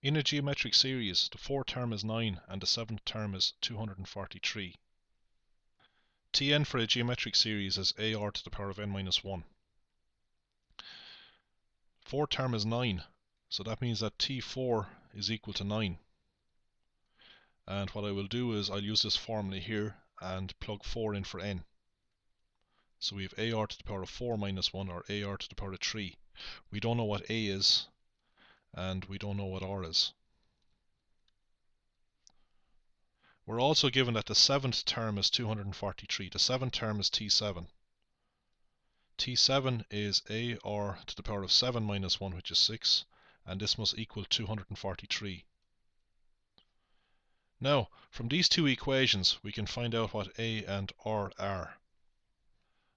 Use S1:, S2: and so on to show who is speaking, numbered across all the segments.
S1: In a geometric series, the fourth term is 9 and the seventh term is 243. Tn for a geometric series is ar to the power of n minus 1. Fourth term is 9, so that means that T4 is equal to 9. And what I will do is I'll use this formula here and plug 4 in for n. So we have ar to the power of 4 minus 1, or ar to the power of 3. We don't know what a is, and we don't know what r is. We're also given that the seventh term is 243. The seventh term is T7. T7 is ar to the power of 7 minus 1, which is 6, and this must equal 243. Now, from these two equations, we can find out what a and r are.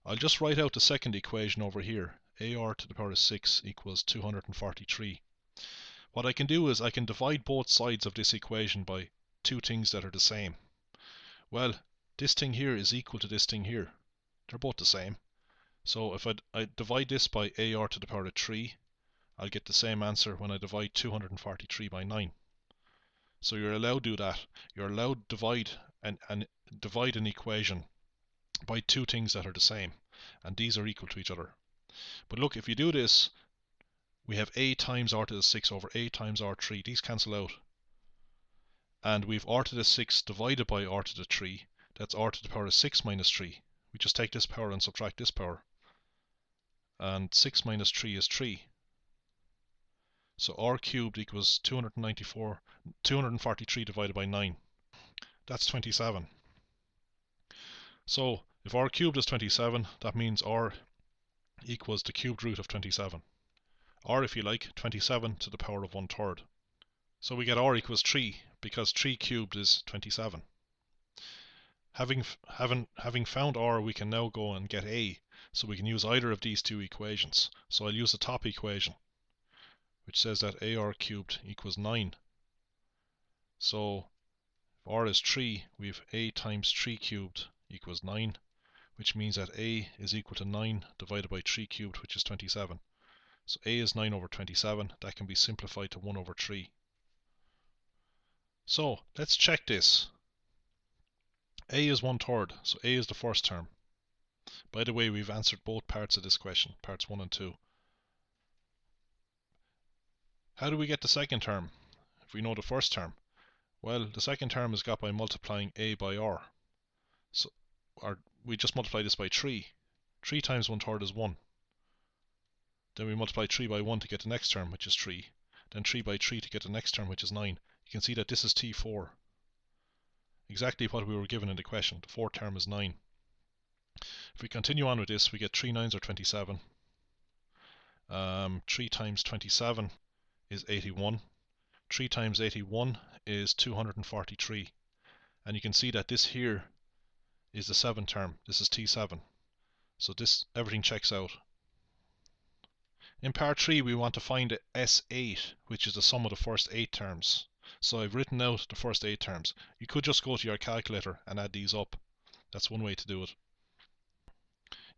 S1: I'll just write out the second equation over here. Ar to the power of 6 equals 243. What I can do is I can divide both sides of this equation by two things that are the same. Well, this thing here is equal to this thing here. They're both the same. So if I divide this by ar to the power of 3, I'll get the same answer when I divide 243 by 9. So you're allowed to do that. You're allowed to divide an equation by two things that are the same, and these are equal to each other. But look, if you do this, we have a times r to the 6 over a times r3. These cancel out. And we've r to the 6 divided by r to the 3. That's r to the power of 6 minus 3. We just take this power and subtract this power. And 6 minus 3 is 3. So r cubed equals 243 divided by 9. That's 27. So if r cubed is 27, that means r equals the cubed root of 27. Or if you like, 27 to the power of 1/3. So we get r equals 3 because 3 cubed is 27. Having found r, we can now go and get a, so we can use either of these two equations. So I'll use the top equation, which says that ar cubed equals 9. So if r is 3, we have a times 3 cubed equals 9, which means that a is equal to 9 divided by 3 cubed, which is 27. So a is 9 over 27. That can be simplified to 1 over 3. So let's check this. A is 1/3, so a is the first term. By the way, we've answered both parts of this question, parts 1 and 2. How do we get the second term if we know the first term? Well, the second term is got by multiplying a by r. So we just multiply this by 3. 3 times 1/3 is 1. Then we multiply 3 by 1 to get the next term, which is 3. Then 3 by 3 to get the next term, which is 9. You can see that this is T4. Exactly what we were given in the question. The fourth term is 9. If we continue on with this, we get 3 9s are 27. 3 times 27 is 81. 3 times 81 is 243. And you can see that this here is the seventh term. This is T7. So everything checks out. In part 3, we want to find S8, which is the sum of the first 8 terms. So I've written out the first 8 terms. You could just go to your calculator and add these up. That's one way to do it.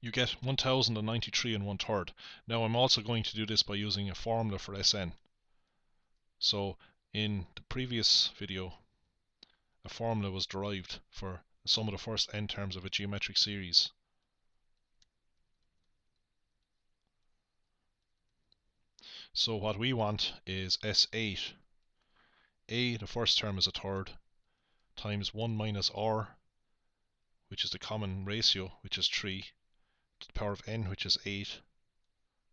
S1: You get 1093 and 1/3. Now I'm also going to do this by using a formula for Sn. So in the previous video, a formula was derived for the sum of the first n terms of a geometric series. So what we want is S8. A, the first term, is 1/3, times 1 minus r, which is the common ratio, which is 3, to the power of n, which is 8,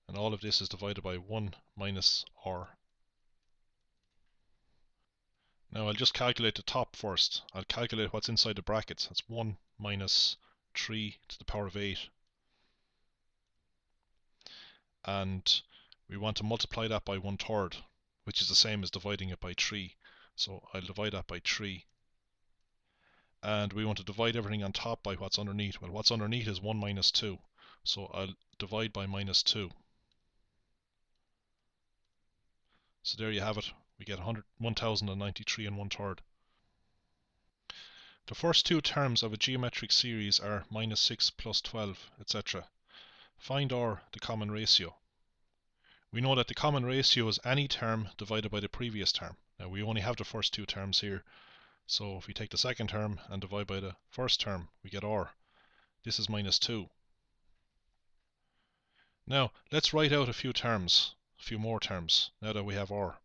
S1: and all of this is divided by 1 minus r. Now I'll just calculate the top first. I'll calculate what's inside the brackets. That's 1 minus 3 to the power of 8. And we want to multiply that by 1/3, which is the same as dividing it by 3. So I'll divide that by 3. And we want to divide everything on top by what's underneath. Well, what's underneath is 1 minus 2. So I'll divide by minus 2. So there you have it. We get 1093 and 1/3. The first two terms of a geometric series are minus 6 plus 12, etc. Find r, the common ratio. We know that the common ratio is any term divided by the previous term. Now we only have the first two terms here, so if we take the second term and divide by the first term, we get r. This is minus 2. Now let's write out a few more terms, now that we have r.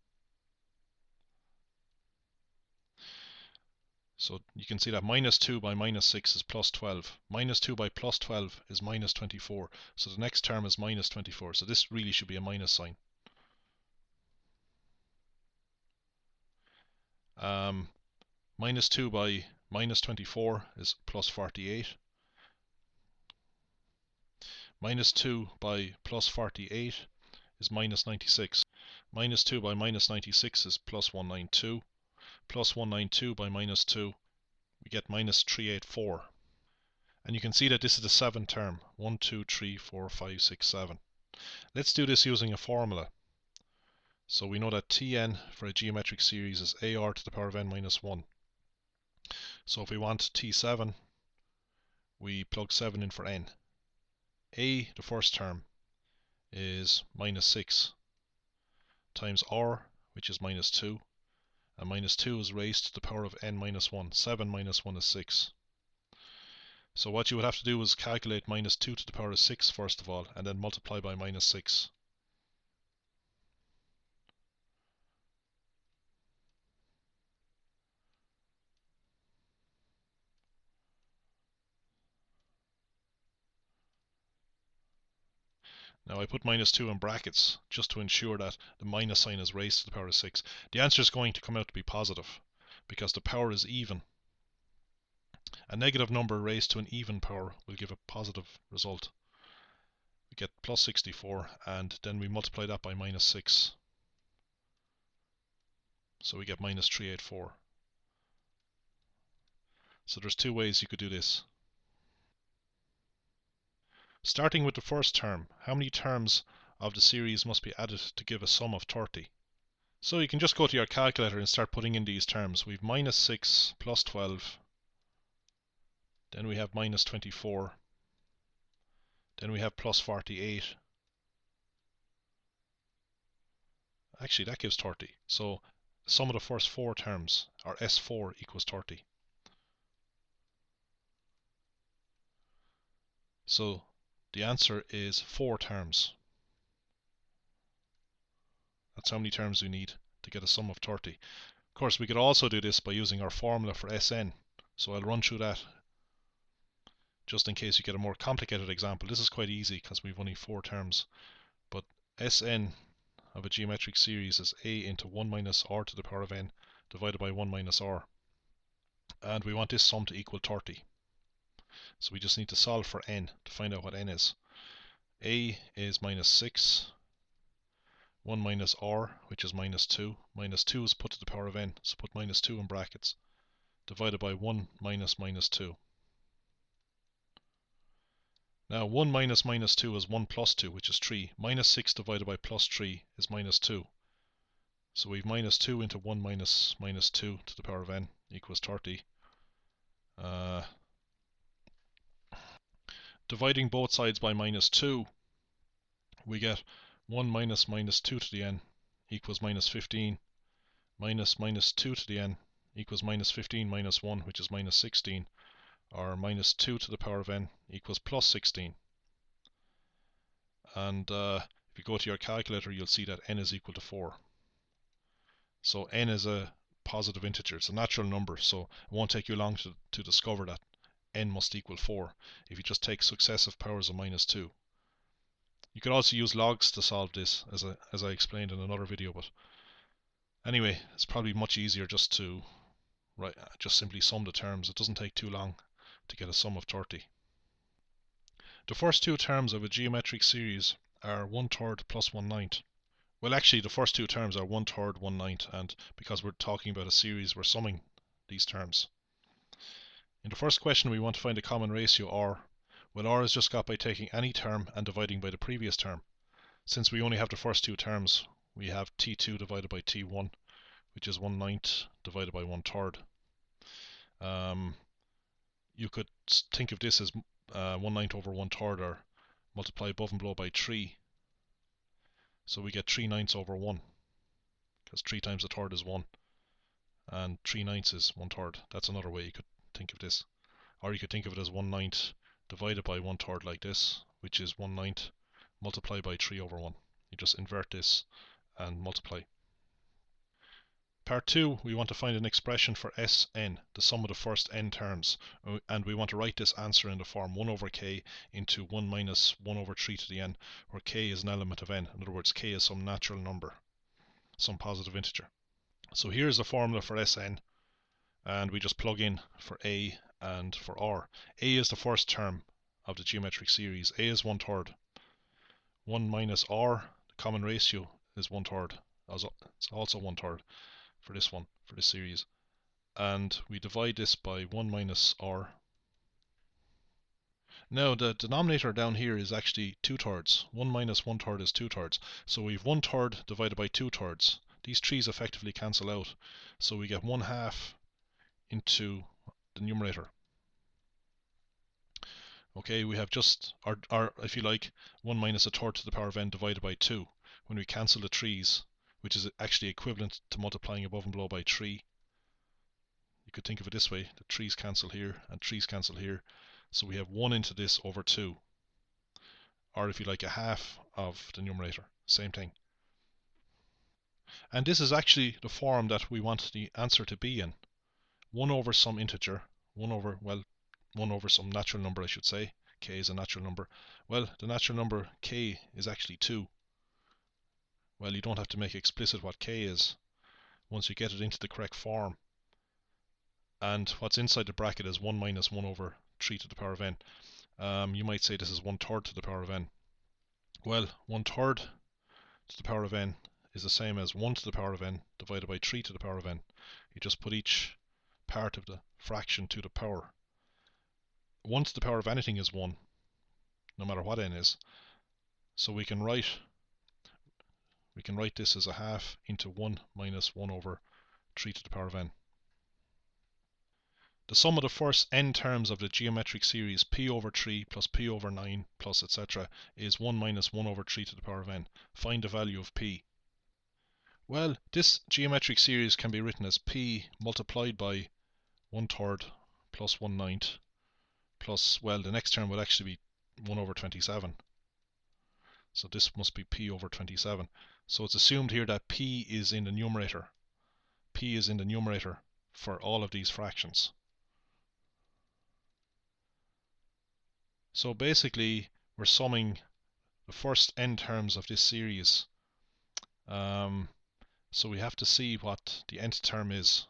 S1: So you can see that minus 2 by minus 6 is plus 12. Minus 2 by plus 12 is minus 24. So the next term is minus 24. So this really should be a minus sign. Minus 2 by minus 24 is plus 48. Minus 2 by plus 48 is minus 96. Minus 2 by minus 96 is plus 192. Plus 192 by minus 2, we get minus 384. And you can see that this is the seventh term. 1, 2, 3, 4, 5, 6, 7. Let's do this using a formula. So we know that Tn for a geometric series is ar to the power of n minus 1. So if we want T7, we plug 7 in for n. A, the first term, is minus 6 times r, which is minus 2. And minus 2 is raised to the power of n minus 1. 7 minus 1 is 6. So what you would have to do is calculate minus 2 to the power of 6 first of all, and then multiply by minus 6. Now I put minus 2 in brackets just to ensure that the minus sign is raised to the power of 6. The answer is going to come out to be positive because the power is even. A negative number raised to an even power will give a positive result. We get plus 64 and then we multiply that by minus 6. So we get minus 384. So there's two ways you could do this. Starting with the first term, how many terms of the series must be added to give a sum of 30? So you can just go to your calculator and start putting in these terms. We have minus 6 plus 12, then we have minus 24, then we have plus 48. Actually, that gives 30. So the sum of the first four terms, or S4, equals 30. So the answer is 4 terms. That's how many terms we need to get a sum of 30. Of course, we could also do this by using our formula for Sn. So I'll run through that just in case you get a more complicated example. This is quite easy because we've only 4 terms. But Sn of a geometric series is a into 1 minus r to the power of n divided by 1 minus r. And we want this sum to equal 30. So we just need to solve for n to find out what n is. A is minus 6. 1 minus r, which is minus 2. Minus 2 is put to the power of n, so put minus 2 in brackets. Divided by 1 minus minus 2. Now 1 minus minus 2 is 1 plus 2, which is 3. Minus 6 divided by plus 3 is minus 2. So we've minus 2 into 1 minus minus 2 to the power of n equals 30. Dividing both sides by minus 2, we get 1 minus minus 2 to the n equals minus 15. Minus minus 2 to the n equals minus 15 minus 1, which is minus 16. Or minus 2 to the power of n equals plus 16. And if you go to your calculator, you'll see that n is equal to 4. So n is a positive integer. It's a natural number, so it won't take you long to discover that n must equal 4 if you just take successive powers of minus 2. You could also use logs to solve this, as I explained in another video, but anyway, it's probably much easier just simply sum the terms. It doesn't take too long to get a sum of 30. The first two terms of a geometric series are 1/3 plus 1/9. Well, actually, the first two terms are 1/3, 1/9, and because we're talking about a series, we're summing these terms. In the first question, we want to find a common ratio r. Well, r is just got by taking any term and dividing by the previous term. Since we only have the first two terms, we have t2 divided by t1, which is 1/9 divided by 1/3. You could think of this as 1/9 over 1/3, or multiply above and below by 3. So we get 3/9 over 1, because 3 times a third is 1, and 3/9 is 1/3. That's another way you could think of this. Or you could think of it as 1/9 divided by 1/3 like this, which is 1/9 multiplied by 3 over 1. You just invert this and multiply. Part 2, we want to find an expression for Sn, the sum of the first n terms, and we want to write this answer in the form 1 over k into 1 minus 1 over 3 to the n, where k is an element of n. In other words, k is some natural number, some positive integer. So here's the formula for Sn, and we just plug in for a and for r. A is the first term of the geometric series. A is 1/3. 1 minus r, the common ratio, is 1/3. It's also 1/3 for this one, for this series. And we divide this by 1 minus r. Now the denominator down here is actually 2/3. 1 minus 1/3 is 2/3. So we've 1/3 divided by 2/3. These 3's effectively cancel out. So we get 1/2 into the numerator. Okay, we have just, or if you like, 1 minus 1/3 to the power of n divided by 2. When we cancel the 3's, which is actually equivalent to multiplying above and below by 3, you could think of it this way: the 3's cancel here and 3's cancel here. So we have 1 into this over 2. Or if you like, a half of the numerator. Same thing. And this is actually the form that we want the answer to be in. 1 over some integer, 1 over some natural number, I should say. K is a natural number. Well, the natural number k is actually 2. Well, you don't have to make explicit what k is once you get it into the correct form. And what's inside the bracket is 1 minus 1 over 3 to the power of n. You might say this is 1/3 to the power of n. Well, 1/3 to the power of n is the same as 1 to the power of n divided by 3 to the power of n. You just put each part of the fraction to the power. 1 to the power of anything is 1, no matter what n is. So we can write this as a half into 1 minus 1 over 3 to the power of n. The sum of the first n terms of the geometric series p over 3 plus p over 9 plus etc. is 1 minus 1 over 3 to the power of n. Find the value of p. Well, this geometric series can be written as p multiplied by 1/3 plus 1/9 plus, well, the next term would actually be 1 over 27. So this must be p over 27. So it's assumed here that p is in the numerator. P is in the numerator for all of these fractions. So basically, we're summing the first n terms of this series. So we have to see what the nth term is.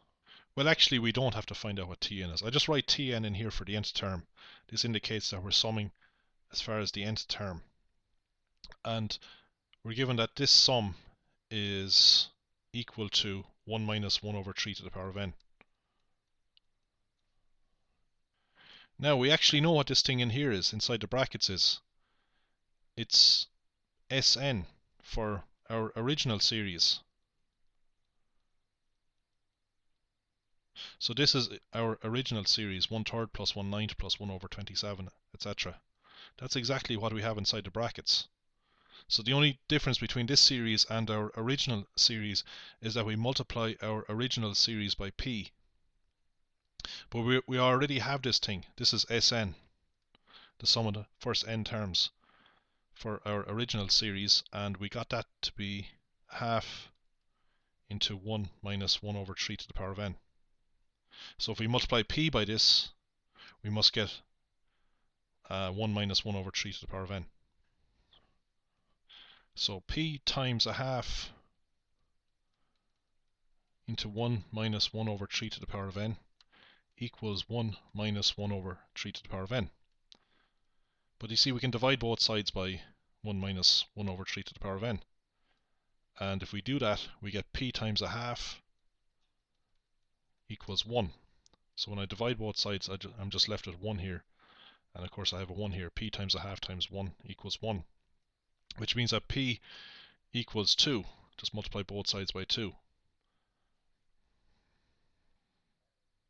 S1: Well, actually, we don't have to find out what Tn is. I just write Tn in here for the nth term. This indicates that we're summing as far as the nth term. And we're given that this sum is equal to 1 minus 1 over 3 to the power of n. Now, we actually know what this thing in here is, inside the brackets is. It's Sn for our original series. So this is our original series, 1/3 plus 1/9 plus 1 over 27, etc. That's exactly what we have inside the brackets. So the only difference between this series and our original series is that we multiply our original series by p. But we already have this thing. This is Sn, the sum of the first n terms for our original series, and we got that to be half into 1 minus 1 over 3 to the power of n. So if we multiply p by this, we must get 1 minus 1 over 3 to the power of n. So p times a half into 1 minus 1 over 3 to the power of n equals 1 minus 1 over 3 to the power of n. But you see, we can divide both sides by 1 minus 1 over 3 to the power of n. And if we do that, we get p times a half equals 1. So when I divide both sides, I'm just left with 1 here. And of course I have a 1 here. P times a half times 1 equals 1. Which means that p equals 2. Just multiply both sides by 2.